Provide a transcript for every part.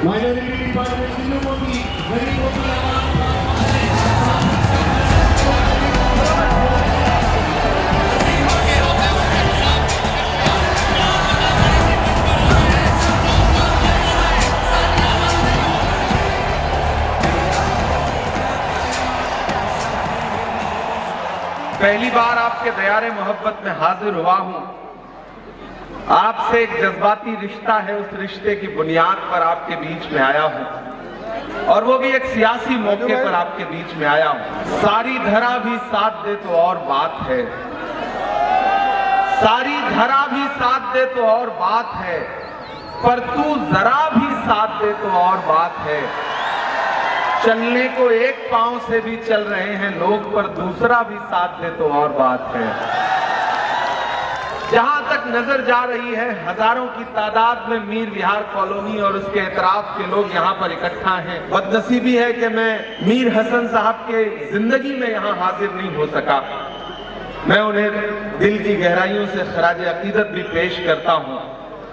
Minority department Modi गरीबों पहली बार आपके दयारे मोहब्बत में हाजिर हुआ हूं। आपसे एक जज्बाती रिश्ता है, उस रिश्ते की बुनियाद पर आपके बीच में आया हूं और वो भी एक सियासी मौके पर आपके बीच में आया हूं। सारी धरा भी साथ दे तो और बात है, सारी धरा भी साथ दे तो और बात है, पर तू जरा भी साथ दे तो और बात है। चलने को एक पांव से भी चल रहे हैं लोग, पर दूसरा भी साथ दे तो और बात है। जहां तक नजर जा रही है, हजारों की तादाद में मीर विहार कॉलोनी और उसके एतराफ के लोग यहां पर इकट्ठा हैं। बदनसीबी है कि मैं मीर हसन साहब के जिंदगी में यहां हाजिर नहीं हो सका। मैं उन्हें दिल की गहराइयों से खराज अकीदत भी पेश करता हूं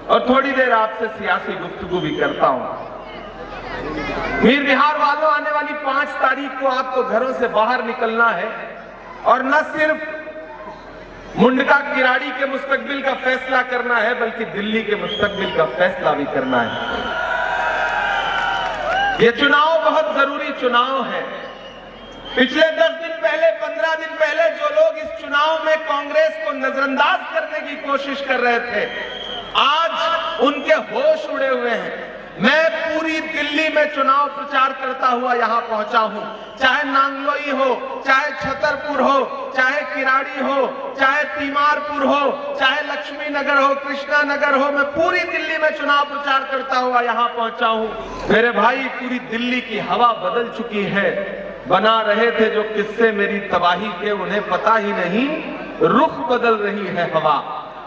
और थोड़ी देर आपसे सियासी गुफ्तगू भी करता हूं। मीर विहार वालों, आने वाली 5 तारीख को आपको घरों से बाहर निकलना है और न सिर्फ मुंडका किराड़ी के मुस्तकबिल का फैसला करना है, बल्कि दिल्ली के मुस्तकबिल का फैसला भी करना है। ये चुनाव बहुत जरूरी चुनाव है। पिछले 10 दिन पहले, 15 दिन पहले जो लोग इस चुनाव में कांग्रेस को नजरअंदाज करने की कोशिश कर रहे थे, आज उनके होश उड़े हुए हैं। मैं पूरी दिल्ली में चुनाव प्रचार करता हुआ यहां पहुंचा हूं, चाहे नांगलोई हो, चाहे छतरपुर हो, चाहे किराड़ी हो, चाहे तीमारपुर हो, चाहे लक्ष्मी नगर हो, कृष्णा नगर हो, मैं पूरी दिल्ली में चुनाव प्रचार करता हुआ यहां पहुंचा हूं। मेरे भाई, पूरी दिल्ली की हवा बदल चुकी है। बना रहे थे जो किस्से मेरी तबाही के, उन्हें पता ही नहीं रुख बदल रही है हवा।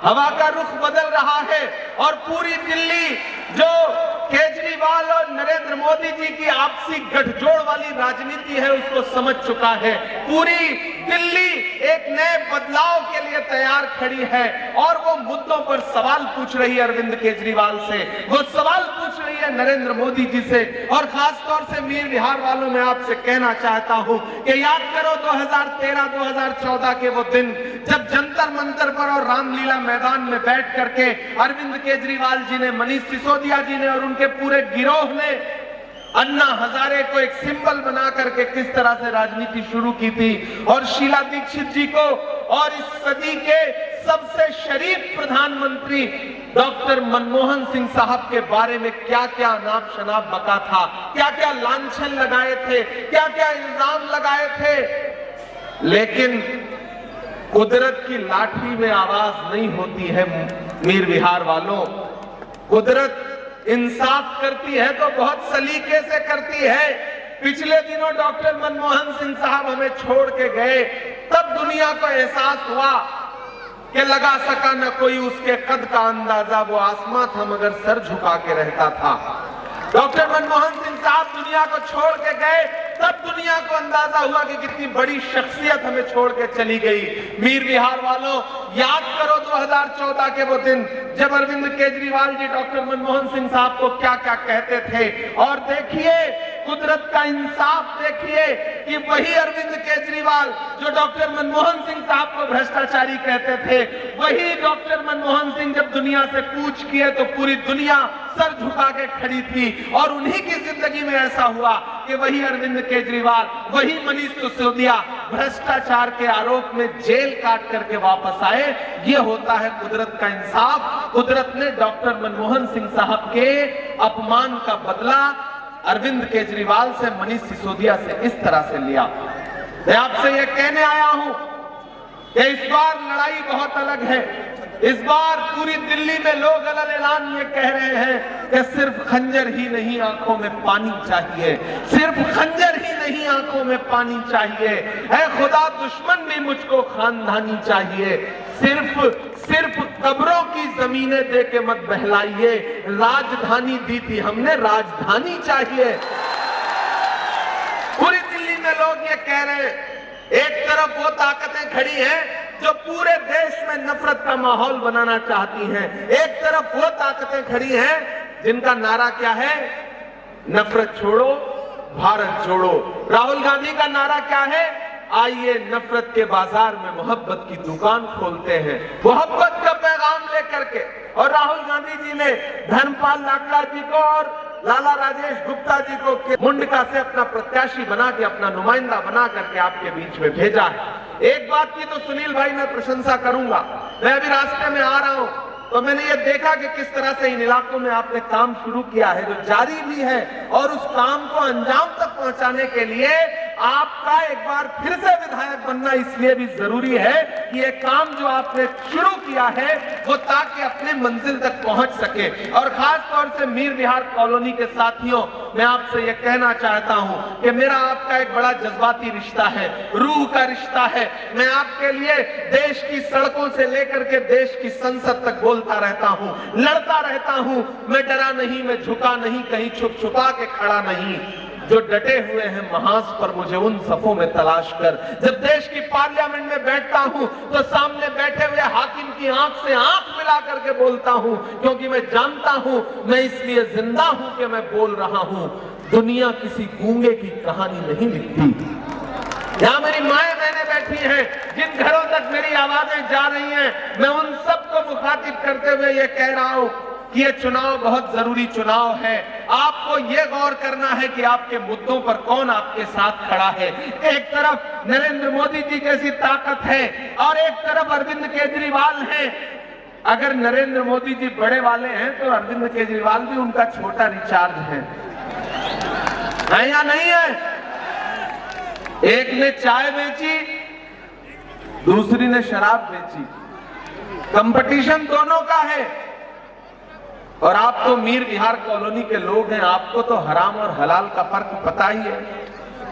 हवा का रुख बदल रहा है और पूरी दिल्ली जो केजरीवाल और नरेंद्र मोदी जी की आपसी गठजोड़ वाली राजनीति है, उसको समझ चुका है। पूरी दिल्ली एक नए बदलाव के लिए तैयार खड़ी है और वो मुद्दों पर सवाल पूछ रही है अरविंद केजरीवाल से, वो सवाल पूछ रही है नरेंद्र मोदी जी से। और खासतौर से मीर विहार वालों, मैं आपसे कहना चाहता हूं कि याद करो 2013-2014 के वो दिन जब जंतर मंतर पर और रामलीला मैदान में बैठ करके अरविंद केजरीवाल जी ने, मनीष सिसोदिया जी ने और उनके पूरे गिरोह ने अन्ना हजारे को एक सिंबल बना करके किस तरह से राजनीति शुरू की थी और शीला दीक्षित जी को और इस सदी के सबसे शरीफ प्रधानमंत्री डॉक्टर मनमोहन सिंह साहब के बारे में क्या क्या अनाप शनाप बका था, क्या क्या लांछन लगाए थे, क्या क्या इल्जाम लगाए थे। लेकिन कुदरत की लाठी में आवाज नहीं होती है मीर विहार वालों। कुदरत इंसाफ करती है तो बहुत सलीके से करती है। पिछले दिनों डॉक्टर मनमोहन सिंह साहब हमें छोड़ के गए, तब दुनिया को एहसास हुआ कि लगा सका न कोई उसके कद का अंदाजा, वो आसमां था मगर सर झुका के रहता था। डॉक्टर मनमोहन सिंह साहब दुनिया को छोड़ के गए, तब दुनिया को अंदाजा हुआ कि कितनी बड़ी शख्सियत हमें छोड़ के चली गई। मीर विहार वालों, याद करो 2014 के वो दिन जब अरविंद केजरीवाल जी डॉक्टर मनमोहन सिंह साहब को क्या क्या कहते थे और देखिए कुदरत का इंसाफ, देखिए कि वही अरविंद केजरीवाल जो डॉक्टर मनमोहन सिंह साहब को भ्रष्टाचारी कहते थे, वही डॉक्टर मनमोहन सिंह जब दुनिया से कूच किए तो पूरी दुनिया सर झुका के खड़ी थी और उन्हीं की जिंदगी में ऐसा हुआ कि वही अरविंद केजरीवाल, वही मनीष सिसोदिया भ्रष्टाचार के आरोप में जेल काट करके वापस आए। ये होता है कुदरत का इंसाफ। कुदरत ने डॉक्टर मनमोहन सिंह साहब के अपमान का बदला अरविंद केजरीवाल से, मनीष सिसोदिया से इस तरह से लिया। मैं आपसे ये कहने आया हूं कि इस बार लड़ाई बहुत अलग है। इस बार पूरी दिल्ली में लोग अलग ऐलान ये कह रहे हैं कि सिर्फ खंजर ही नहीं आंखों में पानी चाहिए, सिर्फ खंजर ही नहीं आंखों में पानी चाहिए। है खुदा दुश्मन भी मुझको खानदानी चाहिए, सिर्फ कब्रों की जमीनें दे के मत बहलाइए, राजधानी दी थी हमने, राजधानी चाहिए। पूरी दिल्ली में लोग ये कह रहे हैं, एक तरफ वो ताकतें खड़ी हैं जो पूरे देश में नफरत का माहौल बनाना चाहती हैं, एक तरफ वो ताकतें खड़ी हैं जिनका नारा क्या है, नफरत छोड़ो, भारत जोड़ो। राहुल गांधी का नारा क्या है? आइए नफरत के बाजार में मोहब्बत की दुकान खोलते हैं, मोहब्बत का पैगाम लेकर के। और राहुल गांधी जी ने धर्मपाल लाकड़ा जी को और लाला राजेश गुप्ता जी को मुंडका से अपना प्रत्याशी बना के, अपना नुमाइंदा बना करके आपके बीच में भेजा है। एक बात की तो सुनील भाई मैं प्रशंसा करूंगा, मैं अभी रास्ते में आ रहा हूं तो मैंने ये देखा कि किस तरह से इन इलाकों में आपने काम शुरू किया है, जो जारी भी है, और उस काम को अंजाम तक पहुंचाने के लिए आपका एक बार फिर से विधायक बनना इसलिए भी जरूरी है कि ये काम जो आपने शुरू किया है वो ताकि अपने मंजिल तक पहुंच सके। और खास तौर से मीर विहार कॉलोनी के साथियों, मैं आपसे ये कहना चाहता हूं कि मेरा आपका एक बड़ा जज्बाती रिश्ता है, रूह का रिश्ता है। मैं आपके लिए देश की सड़कों से लेकर के देश की संसद तक बोलता रहता हूं, लड़ता रहता हूं। मैं डरा नहीं, मैं झुका नहीं, कहीं छुप छुपा के खड़ा नहीं। जो डटे हुए हैं महाज पर मुझे उन सफों में तलाश कर। जब देश की पार्लियामेंट में बैठता हूं तो सामने बैठे हुए हाकिम की आंख से आंख मिला करके बोलता हूं, क्योंकि मैं जानता हूं मैं इसलिए जिंदा हूं कि मैं बोल रहा हूं। दुनिया किसी गूंगे की कहानी नहीं लिखती। यहां मेरी माएं बहनें बैठी हैं, जिन घरों तक मेरी आवाजें जा रही हैं, मैं उन सबको मुखातिब करते हुए ये कह रहा हूं कि ये चुनाव बहुत जरूरी चुनाव है। आपको ये गौर करना है कि आपके मुद्दों पर कौन आपके साथ खड़ा है। एक तरफ नरेंद्र मोदी जी जैसी ताकत है और एक तरफ अरविंद केजरीवाल है। अगर नरेंद्र मोदी जी बड़े वाले हैं तो अरविंद केजरीवाल भी उनका छोटा रिचार्ज है या नहीं है? एक ने चाय बेची, दूसरी ने शराब बेची। कंपटीशन दोनों का है। और आप तो मीर विहार कॉलोनी के लोग हैं, आपको तो हराम और हलाल का फर्क पता ही है।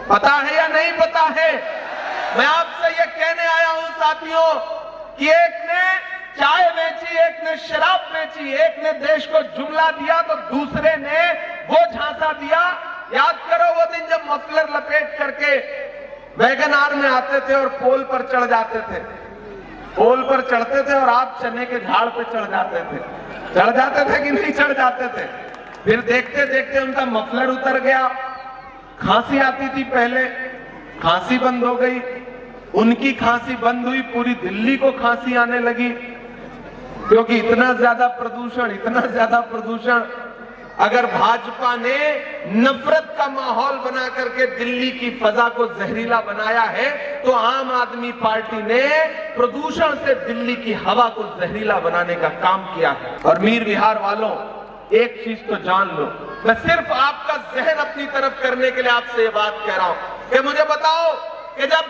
पता है या नहीं पता है? मैं आपसे ये कहने आया हूं साथियों कि एक ने चाय बेची, एक ने शराब बेची, एक ने देश को जुमला दिया तो दूसरे ने वो झांसा दिया। याद करो वो दिन जब मफलर लपेट करके वैगन आर में आते थे और पोल पर चढ़ जाते थे, पोल पर चढ़ते थे और आप चने के झाड़ पे चढ़ जाते थे। चढ़ जाते थे कि नहीं चढ़ जाते थे? फिर देखते देखते उनका मफलर उतर गया, खांसी आती थी पहले, खांसी बंद हो गई, उनकी खांसी बंद हुई, पूरी दिल्ली को खांसी आने लगी, क्योंकि इतना ज्यादा प्रदूषण। अगर भाजपा ने नफरत का माहौल बना करके दिल्ली की फजा को जहरीला बनाया है तो आम आदमी पार्टी ने प्रदूषण से दिल्ली की हवा को जहरीला बनाने का काम किया है। और मीर विहार वालों, एक चीज तो जान लो, मैं सिर्फ आपका जहन अपनी तरफ करने के लिए आपसे ये बात कह रहा हूं कि मुझे बताओ कि जब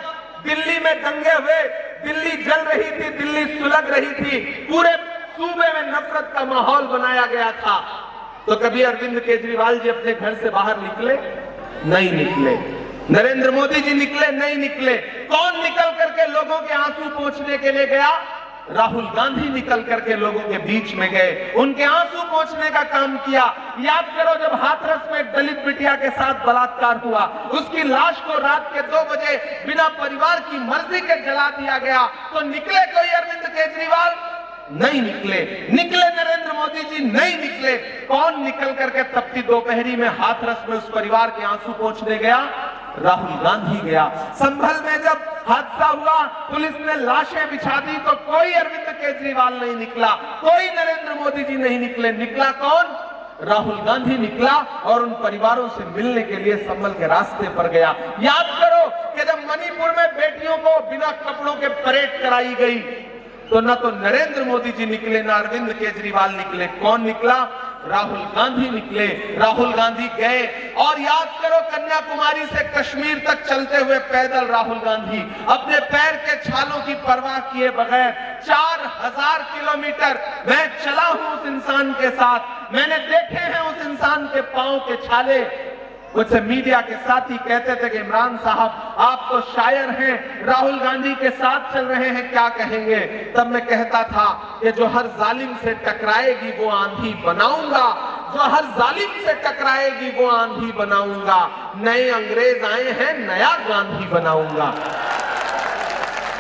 दिल्ली में दंगे हुए, दिल्ली जल रही थी, दिल्ली सुलग रही थी, पूरे सूबे में नफरत का माहौल बनाया गया था, तो कभी अरविंद केजरीवाल जी अपने घर से बाहर निकले? नहीं निकले। नरेंद्र मोदी जी निकले? नहीं निकले। कौन निकल करके लोगों के आंसू पोंछने के लिए गया? राहुल गांधी निकल करके लोगों के बीच में गए, उनके आंसू पोंछने का काम किया। याद करो जब हाथरस में एक दलित बिटिया के साथ बलात्कार हुआ, उसकी लाश को रात के 2 बजे बिना परिवार की मर्जी के जला दिया गया, तो निकले कोई अरविंद केजरीवाल? नहीं निकले। निकले नरेंद्र मोदी जी? नहीं निकले। कौन निकल करके तपती दोपहरी में हाथरस में उस परिवार के आंसू पोंछने गया? राहुल गांधी गया। संभल में जब हादसा हुआ, पुलिस ने लाशें बिछा दी, तो कोई अरविंद केजरीवाल नहीं निकला, कोई नरेंद्र मोदी जी नहीं निकले। निकला कौन? राहुल गांधी निकला और उन परिवारों से मिलने के लिए संभल के रास्ते पर गया। याद करो कि जब मणिपुर में बेटियों को बिना कपड़ों के परेड कराई गई तो न तो नरेंद्र मोदी जी निकले, न अरविंद केजरीवाल निकले। कौन निकला? राहुल गांधी निकले। राहुल गांधी गए। और याद करो कन्याकुमारी से कश्मीर तक चलते हुए पैदल राहुल गांधी अपने पैर के छालों की परवाह किए बगैर 4000 किलोमीटर मैं चला हूं उस इंसान के साथ। मैंने देखे हैं उस इंसान के पांव के छाले। मुझसे मीडिया के साथी कहते थे कि इमरान साहब आप तो शायर हैं, राहुल गांधी के साथ चल रहे हैं, क्या कहेंगे? तब मैं कहता था कि जो हर जालिम से टकराएगी वो आंधी बनाऊंगा, जो हर जालिम से टकराएगी वो आंधी बनाऊंगा। नए अंग्रेज आए हैं, नया गांधी बनाऊंगा।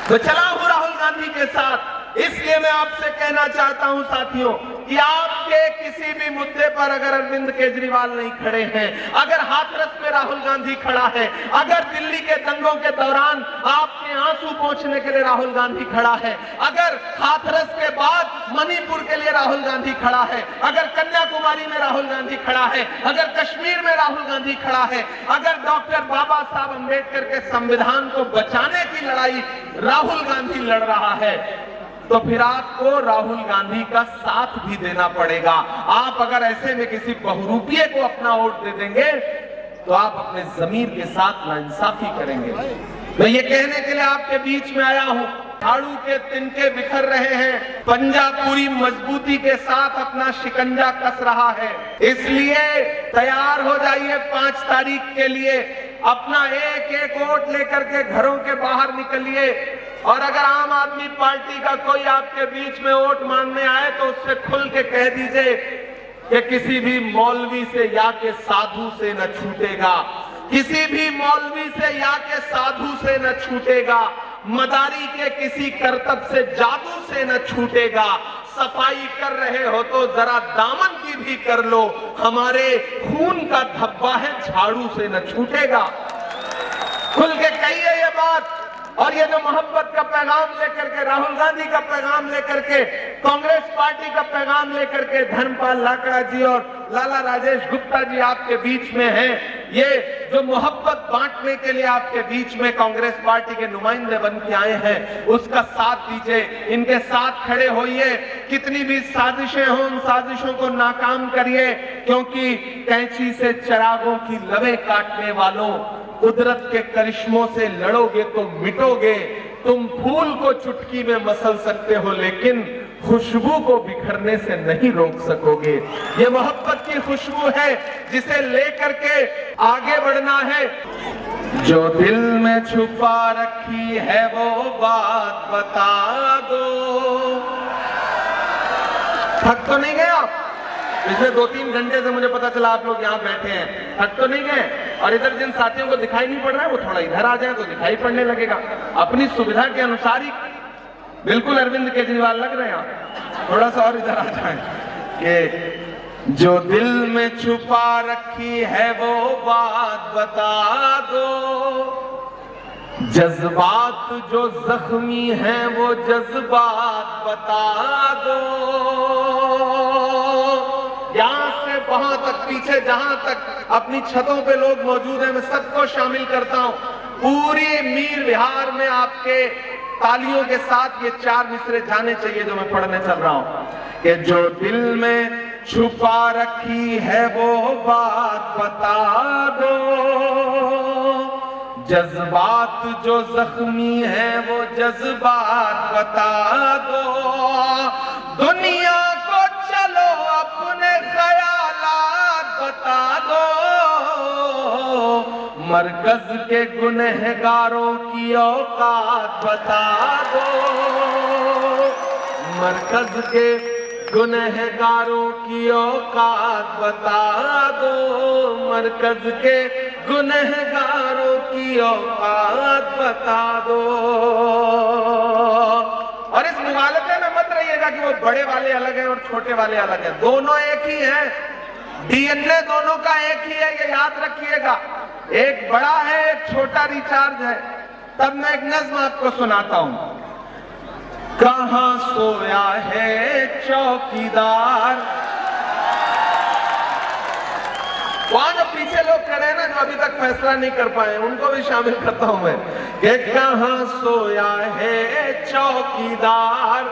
तो चला हूं राहुल गांधी के साथ। इसलिए मैं आपसे कहना चाहता हूं साथियों कि आपके किसी भी मुद्दे पर अगर अरविंद केजरीवाल नहीं खड़े हैं, अगर हाथरस में राहुल गांधी खड़ा है, अगर दिल्ली के दंगों के दौरान आपके आंसू पोंछने के लिए राहुल गांधी खड़ा है, अगर हाथरस के बाद मणिपुर के लिए राहुल गांधी खड़ा है, अगर कन्याकुमारी में राहुल गांधी खड़ा है, अगर कश्मीर में राहुल गांधी खड़ा है, अगर डॉक्टर बाबा साहब अंबेडकर के संविधान को बचाने की लड़ाई राहुल गांधी लड़ रहा है, तो फिर आपको राहुल गांधी का साथ भी देना पड़ेगा। आप अगर ऐसे में किसी बहुरूपिये को अपना वोट दे देंगे तो आप अपने जमीर के साथ नाइंसाफी करेंगे। मैं ये कहने के लिए आपके बीच में आया हूं, झाड़ू के तिनके बिखर रहे हैं, पंजा पूरी मजबूती के साथ अपना शिकंजा कस रहा है, इसलिए तैयार हो जाइए 5 तारीख के लिए। अपना एक एक वोट लेकर के घरों के बाहर निकलिए, और अगर आम आदमी पार्टी का कोई आपके बीच में वोट मांगने आए तो उससे खुल के कह दीजिए कि किसी भी मौलवी से या के साधु से न छूटेगा, किसी भी मौलवी से या के साधु से न छूटेगा, मदारी के किसी करतब से जादू से न छूटेगा। सफाई कर रहे हो तो जरा दामन की भी कर लो, हमारे खून का धब्बा है झाड़ू से न छूटेगा। खुल के कहिए ये बात। और ये जो मोहब्बत का पैगाम लेकर के, राहुल गांधी का पैगाम लेकर के, कांग्रेस पार्टी का पैगाम लेकर के धर्मपाल लाकड़ा जी और लाला राजेश गुप्ता जी आपके बीच में हैं, ये जो मोहब्बत बांटने के लिए आपके बीच में कांग्रेस पार्टी के नुमाइंदे बन के आए हैं, उसका साथ दीजिए, इनके साथ खड़े होइए। कितनी भी साजिशें हों, उन साजिशों को नाकाम करिए, क्योंकि कैंची से चिरागों की लवें काटने वालों, कुदरत के करिश्मों से लड़ोगे तो मिटोगे। तुम फूल को चुटकी में मसल सकते हो, लेकिन खुशबू को बिखरने से नहीं रोक सकोगे। ये मोहब्बत की खुशबू है जिसे लेकर के आगे बढ़ना है। जो दिल में छुपा रखी है वो बात बता दो। थक तो नहीं गए आप? पिछले 2-3 घंटे से मुझे पता चला आप लोग यहाँ बैठे हैं, थक तो नहीं गए? और इधर जिन साथियों को दिखाई नहीं पड़ रहा है वो थोड़ा इधर आ जाए तो दिखाई पड़ने लगेगा। अपनी सुविधा के अनुसार ही बिल्कुल अरविंद केजरीवाल लग रहे हैं आप, थोड़ा सा और इधर आ जाए। कि जो दिल में छुपा रखी है वो बात बता दो, जज्बात जो जख्मी हैं वो जज्बात बता दो। यहां से वहां तक, पीछे जहां तक अपनी छतों पे लोग मौजूद हैं, मैं सबको शामिल करता हूं। पूरी मीर बिहार में आपके तालियों के साथ ये 4 मिसरे जाने चाहिए जो मैं पढ़ने चल रहा हूं। कि जो दिल में छुपा रखी है वो बात बता दो, जज्बात जो जख्मी है वो जज्बात बता दो। दुनिया को चलो अपने ख्यालात बता दो, मरकज के गुनहगारों की औकात बता दो। मरकज के गुनहगारों की औकात बता दो, मरकज के गुनहगारों की औकात बता दो। और इस मुगालते में मत रहिएगा कि वो बड़े वाले अलग हैं और छोटे वाले अलग हैं, दोनों एक ही हैं। डीएनए दोनों का एक ही है, ये याद रखिएगा। एक बड़ा है, एक छोटा रिचार्ज है। तब मैं एक नज्म आपको सुनाता हूं। कहां सोया है चौकीदार। वहां जो पीछे लोग खड़े हैं ना, जो अभी तक फैसला नहीं कर पाए, उनको भी शामिल करता हूं मैं। कि कहां सोया है चौकीदार,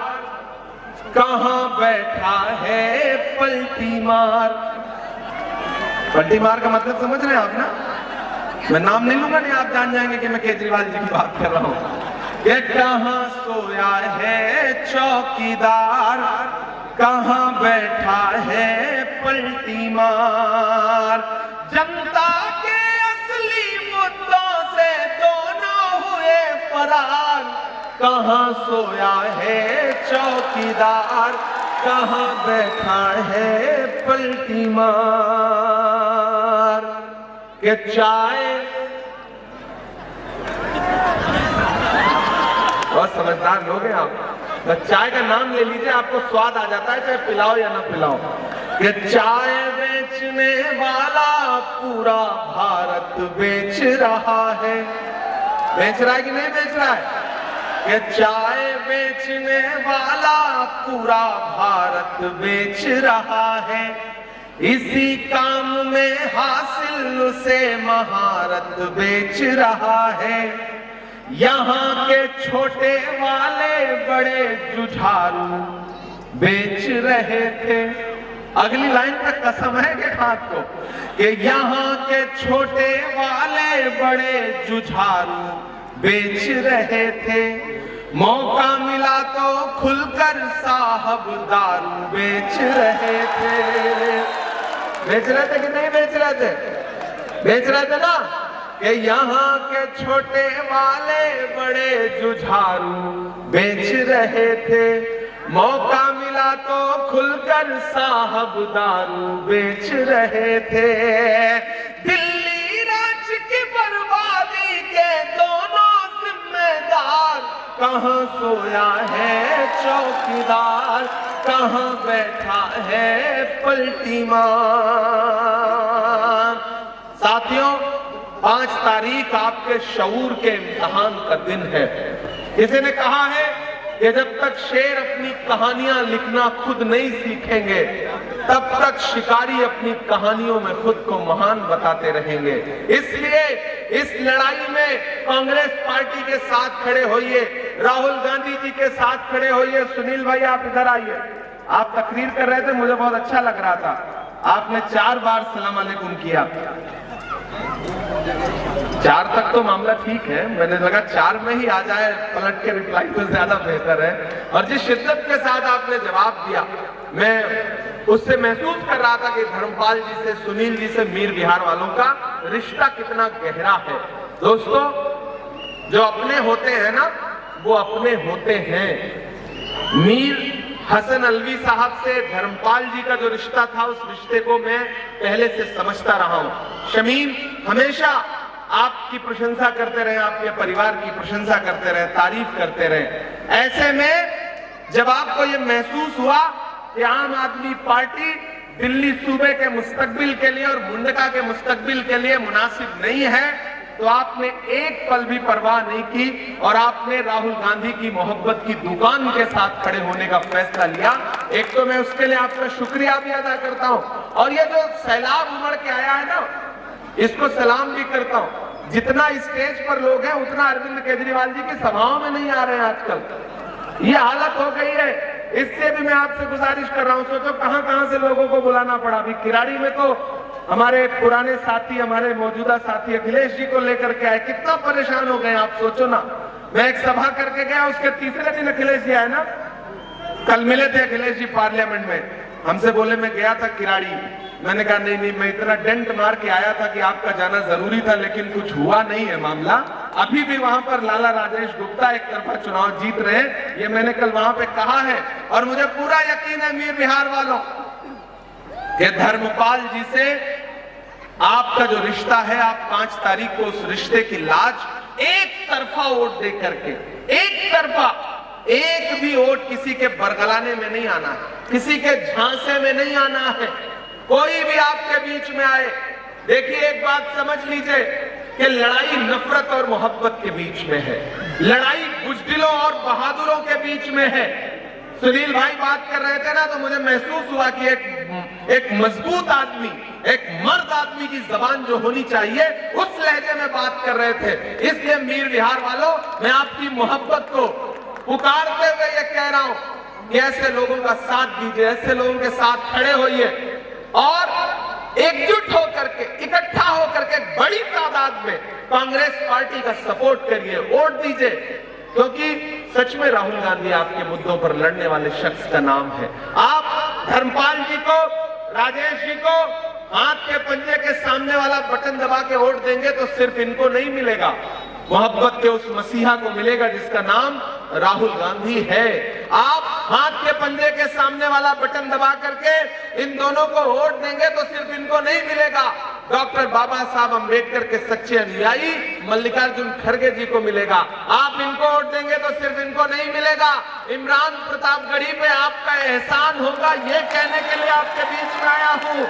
कहां बैठा है पलटी मार। पलटी मार का मतलब समझ रहे हैं आप ना? मैं नाम नहीं लूंगा, नहीं आप जान जाएंगे कि मैं केजरीवाल जी की बात कर रहा हूं। कि कहां सोया है चौकीदार, कहां बैठा है पलटी मार। जनता के असली मुद्दों से दोनों हुए फरार। कहां सोया है चौकीदार, कहां बैठा है पलटी मार। कि चाय, बहुत समझदार लोग हैं आप, बस चाय का नाम ले लीजिए, आपको स्वाद आ जाता है, चाहे पिलाओ या ना पिलाओ। कि चाय बेचने वाला पूरा भारत बेच रहा है। बेच रहा है कि नहीं बेच रहा है? कि चाय बेचने वाला पूरा भारत बेच रहा है। इसी काम में हासिल उसे महारत बेच रहा है। यहाँ के छोटे वाले बड़े जुझारू बेच रहे थे। अगली लाइन पे कसम है कि हाथ को, कि यहाँ के छोटे वाले बड़े जुझारू बेच रहे थे। मौका मिला तो खुलकर साहब दारू बेच रहे थे। बेच रहे थे कि नहीं बेच रहे थे? बेच रहे थे ना? कि यहाँ के छोटे वाले बड़े जुझारू बेच रहे थे। मौका मिला तो खुलकर साहब दारू बेच रहे थे। दिल्ली राज्य की बर्बादी के दोनों जिम्मेदार, कहाँ सोया है चौकीदार, कहाँ बैठा है पलटी मार। साथियों, 5 तारीख आपके शऊर के इम्तिहान का दिन है। किसी ने कहा है कि जब तक शेर अपनी कहानियां लिखना खुद नहीं सीखेंगे, तब तक शिकारी अपनी कहानियों में खुद को महान बताते रहेंगे। इसलिए इस लड़ाई में कांग्रेस पार्टी के साथ खड़े होइए, राहुल गांधी जी के साथ खड़े होइए। सुनील भाई, आप इधर आइए। आप तकरीर कर रहे थे, मुझे बहुत अच्छा लग रहा था। आपने 4 बार सलाम अलैकुम किया। 4 तक तो मामला ठीक है, मैंने लगा 4 में ही आ जाए पलट के रिप्लाई तो ज्यादा बेहतर है। और जिस शिद्दत के साथ आपने जवाब दिया, मैं उससे महसूस कर रहा था कि धर्मपाल जी से, सुनील जी से मीर बिहार वालों का रिश्ता कितना गहरा है। दोस्तों, जो अपने होते हैं ना, वो अपने होते हैं। मीर हसन अलवी साहब से धर्मपाल जी का जो रिश्ता था, उस रिश्ते को मैं पहले से समझता रहा हूं। शमीम हमेशा आपकी प्रशंसा करते रहे, आपके परिवार की प्रशंसा करते रहे, तारीफ करते रहे। ऐसे में जब आपको ये महसूस हुआ कि आम आदमी पार्टी दिल्ली सूबे के मुस्तकबिल के लिए और मुंडका के मुस्तकबिल के लिए मुनासिब नहीं है, तो आपने एक पल भी परवाह नहीं की और आपने राहुल गांधी की मोहब्बत की दुकान के साथ खड़े होने का फैसला लिया। एक तो मैं उसके लिए आपका शुक्रिया भी अदा करता हूं, और ये जो सैलाब उमड़ के आया है ना, इसको सलाम भी करता हूं। जितना स्टेज पर लोग हैं, उतना अरविंद केजरीवाल जी की सभाओं में नहीं आ रहे हैं आजकल। ये हालत हो गई है। इससे भी मैं आपसे गुजारिश कर रहा हूं, सोचो कहां कहां से लोगों को बुलाना पड़ा। अभी किराड़ी में तो हमारे पुराने साथी, हमारे मौजूदा साथी अखिलेश जी को लेकर के आए, कितना परेशान हो गए आप सोचो ना। मैं एक सभा करके गया, उसके तीसरे दिन अखिलेश जी आए ना, कल मिले थे अखिलेश जी पार्लियामेंट में, हमसे बोले मैं गया था किराड़ी। मैंने कहा नहीं, मैं इतना डेंट मार के आया था कि आपका जाना जरूरी था, लेकिन कुछ हुआ नहीं है मामला। अभी भी वहां पर लाला राजेश गुप्ता एक तरफा चुनाव जीत रहे हैं, ये मैंने कल वहां पे कहा है। और मुझे पूरा यकीन है मीर बिहार वालों कि धर्मपाल जी से आपका जो रिश्ता है, आप 5 तारीख को उस रिश्ते की लाज एक तरफा वोट दे करके, एक तरफा, एक भी वोट किसी के बरगलाने में नहीं आना है, किसी के झांसे में नहीं आना है। कोई भी आपके बीच में आए, देखिए एक बात समझ लीजिए कि लड़ाई नफरत और मोहब्बत के बीच में है, लड़ाई बुजदिलों और बहादुरों के बीच में है। सुनील भाई बात कर रहे थे ना, तो मुझे महसूस हुआ कि एक मजबूत आदमी, एक मर्द आदमी की जबान जो होनी चाहिए, उस लहजे में बात कर रहे थे। इसलिए मीर बिहार वालों, मैं आपकी मोहब्बत को पुकारते हुए ये कह रहा हूं कि ऐसे लोगों का साथ दीजिए, ऐसे लोगों के साथ खड़े होइए और एकजुट होकर के, इकट्ठा होकर के बड़ी तादाद में कांग्रेस पार्टी का सपोर्ट करिए, वोट दीजिए, क्योंकि सच में राहुल गांधी आपके मुद्दों पर लड़ने वाले शख्स का नाम है। आप धर्मपाल जी को, राजेश जी को हाथ के पंजे के सामने वाला बटन दबा के वोट देंगे तो सिर्फ इनको नहीं मिलेगा, मोहब्बत के उस मसीहा को मिलेगा जिसका नाम राहुल गांधी है। आप हाथ के पंजे के सामने वाला बटन दबा करके इन दोनों को वोट देंगे तो सिर्फ इनको नहीं मिलेगा, डॉक्टर बाबा साहब अंबेडकर के सच्चे अनुयायी मल्लिकार्जुन खड़गे जी को मिलेगा। आप इनको वोट देंगे तो सिर्फ इनको नहीं मिलेगा, इमरान प्रतापगढ़ी पे आपका एहसान होगा, ये कहने के लिए आपके बीच में आया हूं।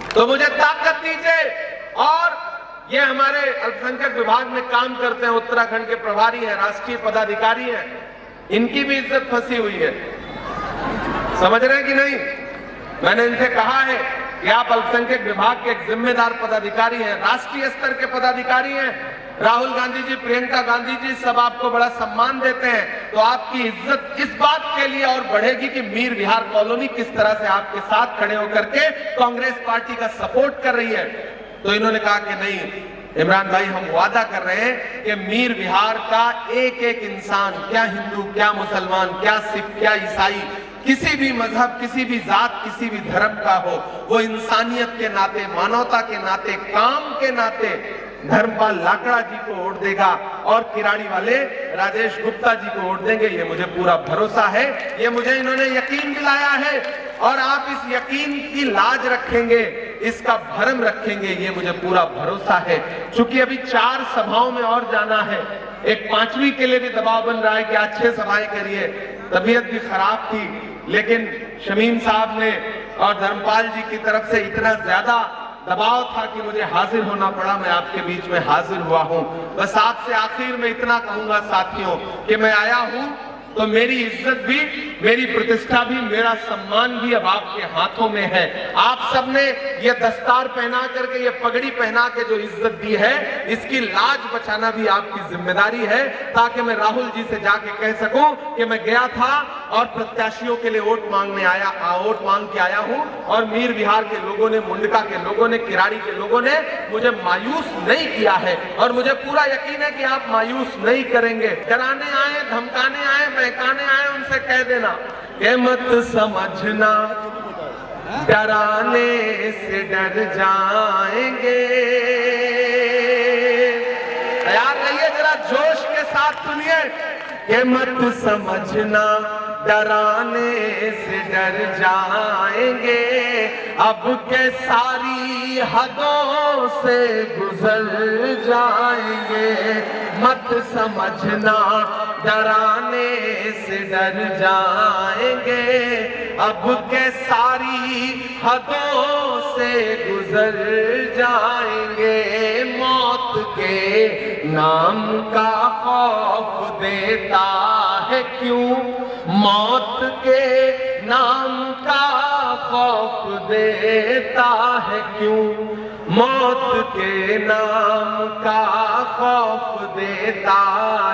तो मुझे ताकत दीजिए। और ये हमारे अल्पसंख्यक विभाग में काम करते हैं, उत्तराखंड के प्रभारी हैं, राष्ट्रीय पदाधिकारी हैं, इनकी भी इज्जत फंसी हुई है। समझ रहे हैं कि नहीं? मैंने इनसे कहा है कि आप अल्पसंख्यक विभाग के एक जिम्मेदार पदाधिकारी हैं, राष्ट्रीय स्तर के पदाधिकारी हैं। राहुल गांधी जी, प्रियंका गांधी जी सब आपको बड़ा सम्मान देते हैं, तो आपकी इज्जत इस बात के लिए और बढ़ेगी कि मीर विहार कॉलोनी किस तरह से आपके साथ खड़े होकर के कांग्रेस पार्टी का सपोर्ट कर रही है। तो इन्होंने कहा कि नहीं इमरान भाई, हम वादा कर रहे हैं कि मीर विहार का एक एक इंसान, क्या हिंदू, क्या मुसलमान, क्या सिख, क्या ईसाई, किसी भी मजहब, किसी भी जात, किसी भी धर्म का हो, वो इंसानियत के नाते, मानवता के नाते, काम के नाते धर्मपाल लाकड़ा जी को वोट देगा और किराड़ी वाले राजेश गुप्ता जी को वोट देंगे। ये मुझे पूरा भरोसा है, ये मुझे इन्होंने यकीन दिलाया है। और आप इस यकीन की लाज रखेंगे, इसका भरम रखेंगे, ये मुझे पूरा भरोसा है। चूंकि अभी 4 सभाओं में और जाना है, एक 5वीं के लिए भी दबाव बन रहा है कि आज 6 सभाएं करिए। तबीयत भी खराब थी, लेकिन शमीम साहब ने और धर्मपाल जी की तरफ से इतना ज्यादा दबाव था कि मुझे हाजिर होना पड़ा। मैं आपके बीच में हाजिर हुआ हूं। बस आपसे आखिर में इतना कहूंगा साथियों कि मैं आया हूं तो मेरी इज्जत भी, मेरी प्रतिष्ठा भी, मेरा सम्मान भी अब आपके हाथों में है। आप सबने ये दस्तार पहना करके, ये पगड़ी पहना के जो इज्जत दी है, इसकी लाज बचाना भी आपकी जिम्मेदारी है, ताकि मैं राहुल जी से जाके कह सकूं कि मैं गया था और प्रत्याशियों के लिए वोट मांगने आया, वोट मांग के आया हूं और मीर विहार के लोगों ने, मुंडका के लोगों ने, किराड़ी के लोगों ने मुझे मायूस नहीं किया है। और मुझे पूरा यकीन है कि आप मायूस नहीं करेंगे। डराने आए, धमकाने आए, बहकाने आए, उनसे कह देना कि मत समझना डराने से डर जाएंगे। तैयार रहिए, जरा जोश के साथ सुनिए कि मत समझना डराने से डर जाएंगे, अब के सारी हदों से गुजर जाएंगे। मत समझना डराने से डर जाएंगे, अब के सारी हदों से गुजर जाएंगे। मौत के नाम का खौफ देता है क्यों, मौत के नाम का खौफ देता है क्यों, मौत के नाम का खौफ देता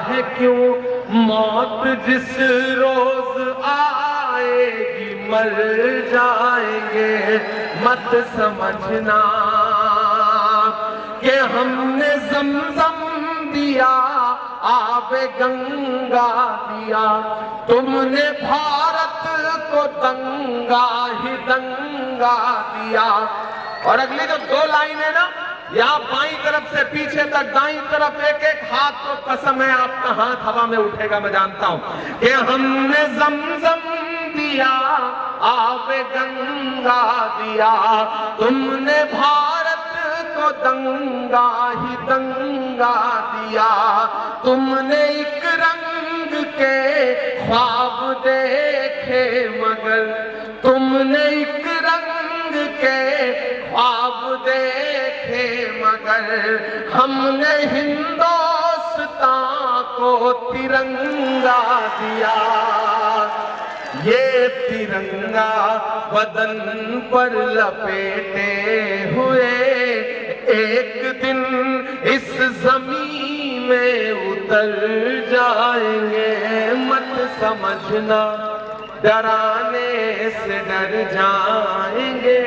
है क्यों। मौत जिस रोज आएगी मर जाएंगे। मत समझना कि हमने ज़मज़म दिया, आबे गंगा दिया, तुमने भारत को दंगा ही दंगा दिया। और अगली जो 2 लाइन है ना, यहाँ बाईं तरफ से पीछे तक, दाईं तरफ एक एक हाथ, तो कसम है आपका हाथ हवा में उठेगा, मैं जानता हूं कि हमने ज़मज़म दिया, आबे गंगा दिया, तुमने भारत को दंगा ही दंगा दिया। तुमने एक रंग के ख्वाब देखे मगर, तुमने एक रंग के ख्वाब देखे मगर, हमने हिंदुस्तान को तिरंगा दिया। ये तिरंगा बदन पर लपेटे हुए एक दिन इस जमीन में उतर जाएंगे। मत समझना डराने से डर जाएंगे।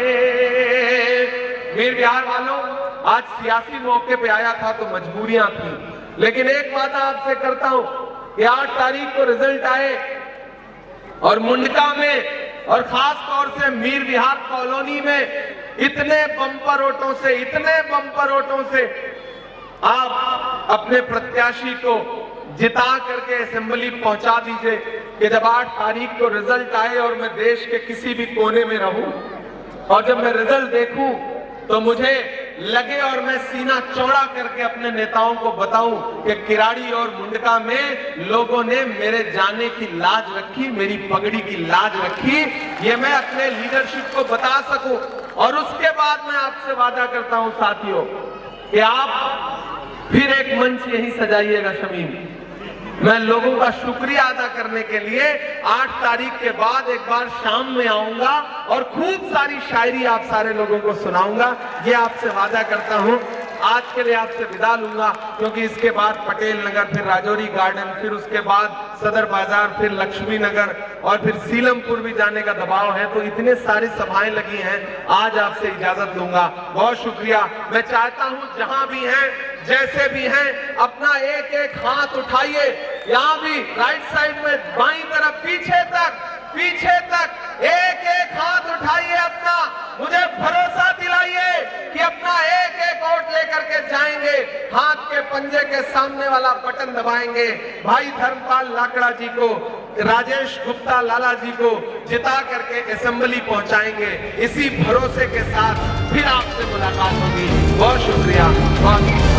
मीर विहार वालों, आज सियासी मौके पे आया था तो मजबूरियां थी, लेकिन एक बात आपसे करता हूं कि 8 तारीख को रिजल्ट आए और मुंडका में और खास तौर से मीर विहार कॉलोनी में इतने बम्पर वोटों से, इतने बम्पर वोटों से आप अपने प्रत्याशी को जिता करके असेंबली पहुंचा दीजिए कि जब 8 तारीख को रिजल्ट आए और मैं देश के किसी भी कोने में रहूं और जब मैं रिजल्ट देखूं तो मुझे लगे और मैं सीना चौड़ा करके अपने नेताओं को बताऊं कि किराड़ी और मुंडका में लोगों ने मेरे जाने की लाज रखी, मेरी पगड़ी की लाज रखी, ये मैं अपने लीडरशिप को बता सकूं। और उसके बाद मैं आपसे वादा करता हूं साथियों कि आप फिर एक मंच यही सजाइएगा शमीम। मैं लोगों का शुक्रिया अदा करने के लिए 8 तारीख के बाद एक बार शाम में आऊंगा और खूब सारी शायरी आप सारे लोगों को सुनाऊंगा, ये आपसे वादा करता हूं। आज के लिए आपसे विदा लूंगा, क्योंकि इसके बाद पटेल नगर, फिर राजौरी गार्डन, फिर उसके बाद सदर बाजार, फिर लक्ष्मी नगर और फिर सीलमपुर भी जाने का दबाव है। तो इतने सारी सभाएं लगी हैं, आज आपसे इजाजत लूंगा। बहुत शुक्रिया। मैं चाहता हूं जहां भी हैं, जैसे भी हैं, अपना एक एक हाथ उठाइए, यहाँ भी राइट साइड में बाईं तरफ पीछे तक एक एक हाथ उठाइए अपना। मुझे भरोसा दिलाइए कि अपना एक एक वोट लेकर के जाएंगे, हाथ के पंजे के सामने वाला बटन दबाएंगे, भाई धर्मपाल लाकड़ा जी को, राजेश गुप्ता लाला जी को जिता करके असेंबली पहुंचाएंगे। इसी भरोसे के साथ फिर आपसे मुलाकात होगी। बहुत शुक्रिया। बहुत